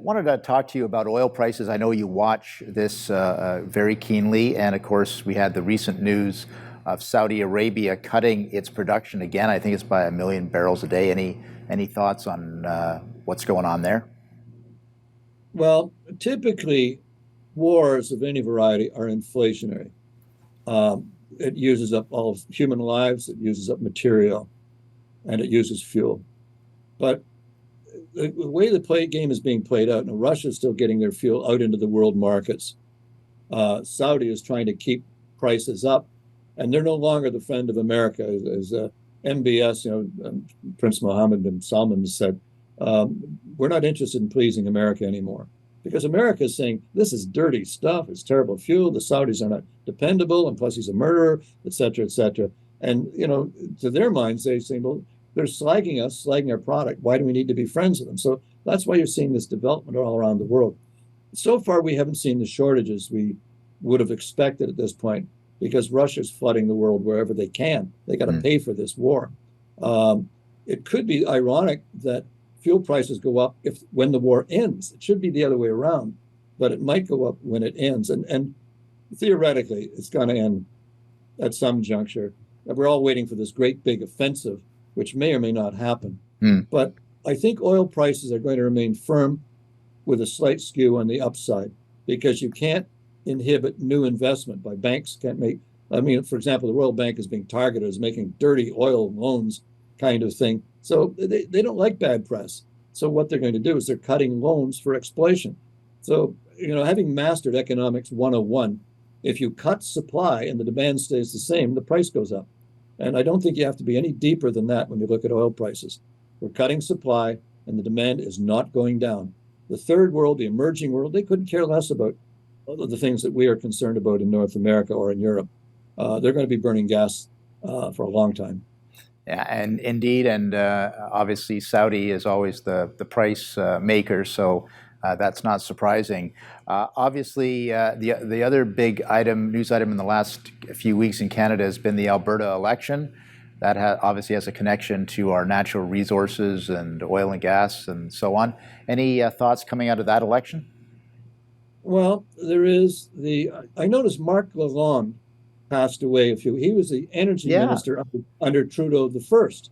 Wanted to talk to you about oil prices. I know you watch this very keenly, and of course, we had the recent news of Saudi Arabia cutting its production again. I think it's by 1 million barrels a day. Any thoughts on what's going on there? Well, typically, wars of any variety are inflationary. It uses up all human lives, it uses up material, and it uses fuel. But the way the game is being played out, and Russia is still getting their fuel out into the world markets. Saudi is trying to keep prices up, and they're no longer the friend of America. As MBS, Prince Mohammed bin Salman said, we're not interested in pleasing America anymore, because America is saying this is dirty stuff, it's terrible fuel, the Saudis are not dependable, and plus he's a murderer, et cetera, et cetera. And to their minds, they say, well, they're slagging us, slagging our product. Why do we need to be friends with them? So that's why you're seeing this development all around the world. So far, we haven't seen the shortages we would have expected at this point, because Russia's flooding the world wherever they can. They got to pay for this war. It could be ironic that fuel prices go up when the war ends. It should be the other way around, but it might go up when it ends. And theoretically, it's going to end at some juncture. We're all waiting for this great big offensive, which may or may not happen. But I think oil prices are going to remain firm with a slight skew on the upside, because you can't inhibit new investment by banks. Can't make, for example, the Royal Bank is being targeted as making dirty oil loans kind of thing. So they don't like bad press. So what they're going to do is they're cutting loans for exploitation. So, having mastered economics 101, if you cut supply and the demand stays the same, the price goes up. And I don't think you have to be any deeper than that when you look at oil prices. We're cutting supply and the demand is not going down. The third world, the emerging world, they couldn't care less about all of the things that we are concerned about in North America or in Europe. They're going to be burning gas for a long time. Yeah, and indeed, and obviously Saudi is always the price maker, so that's not surprising. Obviously, the other big news item in the last few weeks in Canada has been the Alberta election. That obviously has a connection to our natural resources and oil and gas and so on. Any thoughts coming out of that election? Well, there is I noticed Marc Lalonde passed away he was the energy minister under Trudeau the first,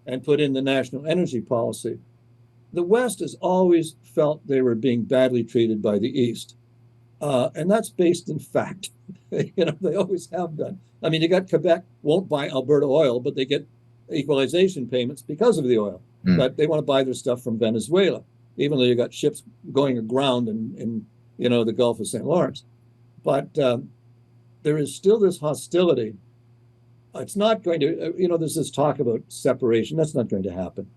and put in the national energy policy. The West has always felt they were being badly treated by the East. And that's based in fact. They always have done. You got Quebec won't buy Alberta oil, but they get equalization payments because of the oil. But they want to buy their stuff from Venezuela, even though you got ships going aground in the Gulf of St. Lawrence. But there is still this hostility. It's not going to, there's this talk about separation. That's not going to happen.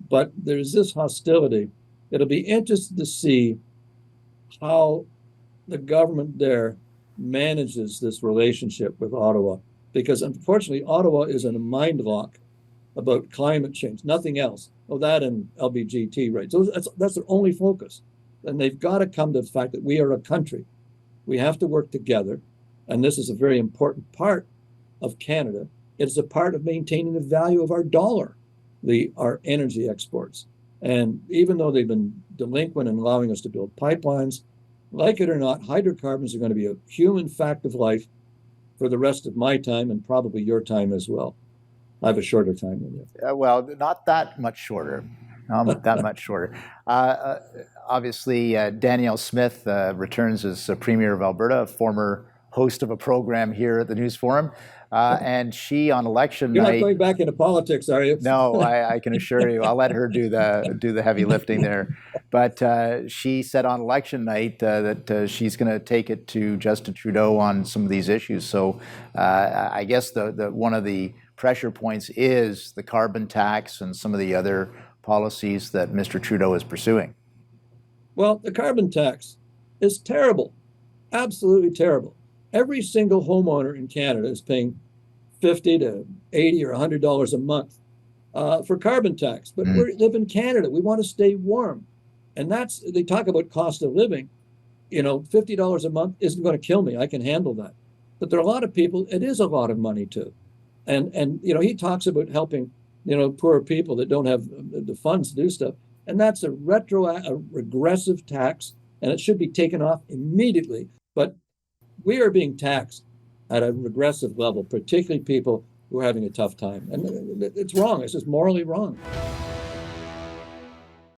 But there's this hostility. It'll be interesting to see how the government there manages this relationship with Ottawa, because unfortunately, Ottawa is in a mind lock about climate change, nothing else. Oh, that and LBGT rights. That's their only focus. And they've got to come to the fact that we are a country. We have to work together. And this is a very important part of Canada. It's a part of maintaining the value of our dollar, our energy exports. And even though they've been delinquent in allowing us to build pipelines, like it or not, hydrocarbons are going to be a human fact of life for the rest of my time and probably your time as well. I have a shorter time than you. Well, not that much shorter. Not that much shorter. Obviously, Danielle Smith returns as Premier of Alberta, a former host of a program here at the News Forum. And she, on election You're night, not going back into politics, are you? No, I can assure you. I'll let her do the heavy lifting there. But she said on election night that she's going to take it to Justin Trudeau on some of these issues. So I guess the one of the pressure points is the carbon tax and some of the other policies that Mr. Trudeau is pursuing. Well, the carbon tax is terrible, absolutely terrible. Every single homeowner in Canada is paying $50 to $80 or $100 a month for carbon tax. But we live in Canada. We want to stay warm. And they talk about cost of living. $50 a month isn't going to kill me. I can handle that. But there are a lot of people, it is a lot of money too. And he talks about helping, poor people that don't have the funds to do stuff. And that's a regressive tax, and it should be taken off immediately. But we are being taxed at a regressive level, particularly people who are having a tough time. And it's wrong. It's just morally wrong.